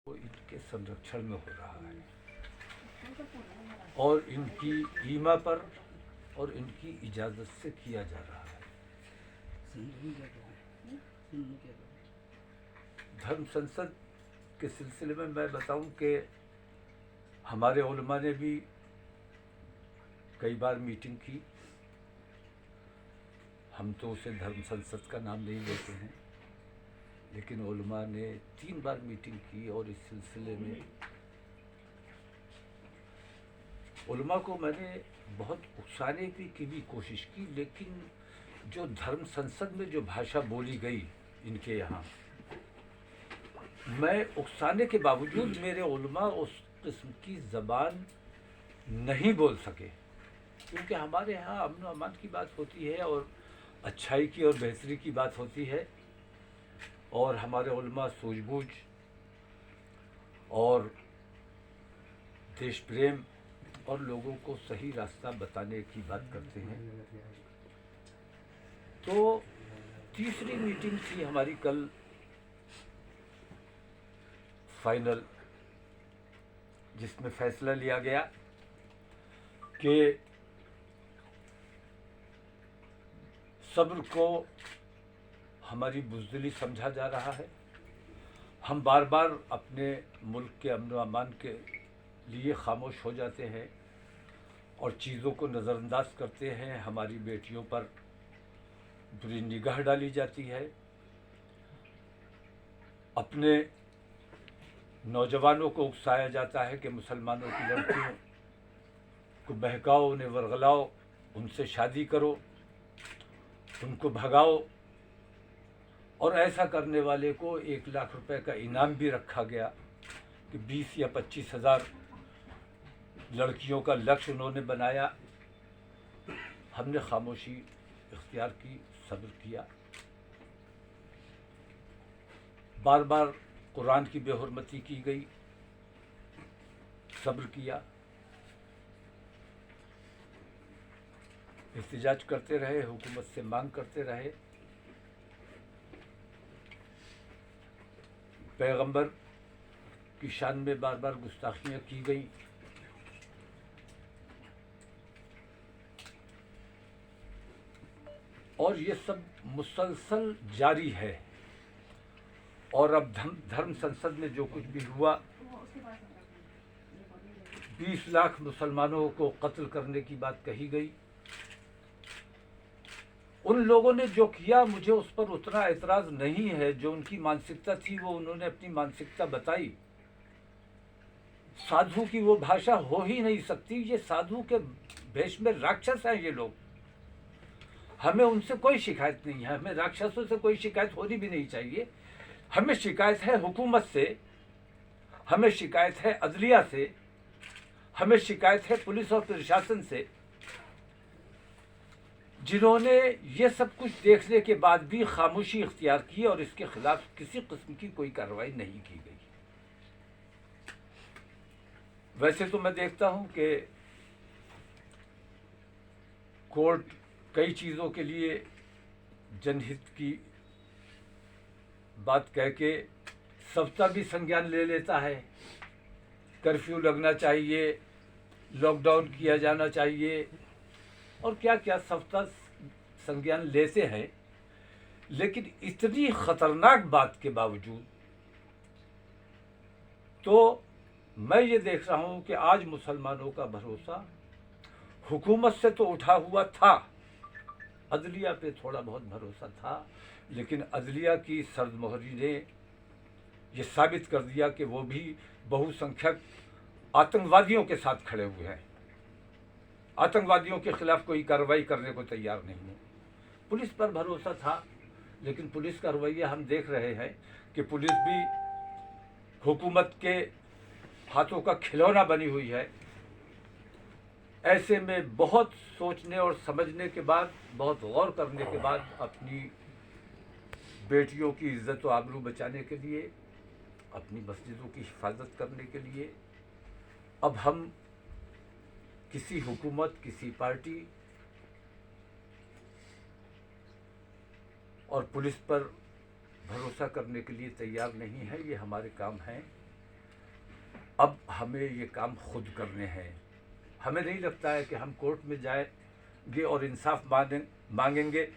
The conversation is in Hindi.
वो इनके संरक्षण में हो रहा है और इनकी ईमा पर और इनकी इजाज़त से किया जा रहा है। धर्म संसद के सिलसिले में मैं बताऊं कि हमारे उलमा ने भी कई बार मीटिंग की। हम तो उसे धर्म संसद का नाम नहीं लेते हैं, लेकिन उलमा ने 3 बार मीटिंग की और इस सिलसिले में उलमा को मैंने बहुत उकसाने की भी कोशिश की, लेकिन जो धर्म संसद में जो भाषा बोली गई इनके यहाँ, मैं उकसाने के बावजूद मेरे उलमा उस किस्म की ज़बान नहीं बोल सके, क्योंकि हमारे यहाँ अमन व अमान की बात होती है और अच्छाई की और बेहतरी की बात होती है, और हमारे उलमा सूझबूझ और देश प्रेम और लोगों को सही रास्ता बताने की बात करते हैं। तो तीसरी मीटिंग थी हमारी कल फाइनल, जिसमें फैसला लिया गया कि सब्र को हमारी बुज़दिली समझा जा रहा है। हम बार बार अपने मुल्क के अमन व अमान के लिए खामोश हो जाते हैं और चीज़ों को नज़रअंदाज करते हैं। हमारी बेटियों पर बुरी निगाह डाली जाती है, अपने नौजवानों को उकसाया जाता है कि मुसलमानों की लड़कियों को बहकाओ, उन्हें वर्गलाओ, उनसे शादी करो, उनको भगाओ, और ऐसा करने वाले को 1 लाख रुपए का इनाम भी रखा गया कि 20 या 25 हज़ार लड़कियों का लक्ष्य उन्होंने बनाया। हमने खामोशी इख्तियार की, सब्र किया, बार बार कुरान की बेहुरमती की गई, सब्र किया, एहतिजाज करते रहे, हुकूमत से मांग करते रहे। पैगंबर की शान में बार बार गुस्ताखियाँ की गई। और ये सब मुसलसल जारी है। और अब धर्म संसद में जो कुछ भी हुआ, 20 लाख मुसलमानों को कत्ल करने की बात कही गई। उन लोगों ने जो किया, मुझे उस पर उतना एतराज़ नहीं है। जो उनकी मानसिकता थी वो उन्होंने अपनी मानसिकता बताई। साधु की वो भाषा हो ही नहीं सकती। ये साधु के भेष में राक्षस हैं ये लोग। हमें उनसे कोई शिकायत नहीं है, हमें राक्षसों से कोई शिकायत होनी भी नहीं चाहिए। हमें शिकायत है हुकूमत से, हमें शिकायत है अदलिया से, हमें शिकायत है पुलिस और प्रशासन से, जिन्होंने ये सब कुछ देखने के बाद भी खामोशी इख्तियार की और इसके खिलाफ किसी किस्म की कोई कार्रवाई नहीं की गई। वैसे तो मैं देखता हूं कि कोर्ट कई चीज़ों के लिए जनहित की बात कह के सबका भी संज्ञान ले लेता है। कर्फ्यू लगना चाहिए, लॉकडाउन किया जाना चाहिए, और क्या क्या सबका संज्ञान लेते हैं। लेकिन इतनी ख़तरनाक बात के बावजूद तो मैं ये देख रहा हूँ कि आज मुसलमानों का भरोसा हुकूमत से तो उठा हुआ था, अदलिया पे थोड़ा बहुत भरोसा था, लेकिन अदलिया की सर्दमोहरी ने ये साबित कर दिया कि वो भी बहुसंख्यक आतंकवादियों के साथ खड़े हुए हैं। आतंकवादियों के खिलाफ कोई कार्रवाई करने को तैयार नहीं है। पुलिस पर भरोसा था, लेकिन पुलिस का रवैया हम देख रहे हैं कि पुलिस भी हुकूमत के हाथों का खिलौना बनी हुई है। ऐसे में बहुत सोचने और समझने के बाद, बहुत गौर करने के बाद, अपनी बेटियों की इज्जत व आबरू बचाने के लिए, अपनी मस्जिदों की हिफाजत करने के लिए, अब हम किसी हुकूमत, किसी पार्टी और पुलिस पर भरोसा करने के लिए तैयार नहीं है। ये हमारे काम हैं अब हमें ये काम खुद करने हैं। हमें नहीं लगता है कि हम कोर्ट में जाएंगे और इंसाफ मांगेंगे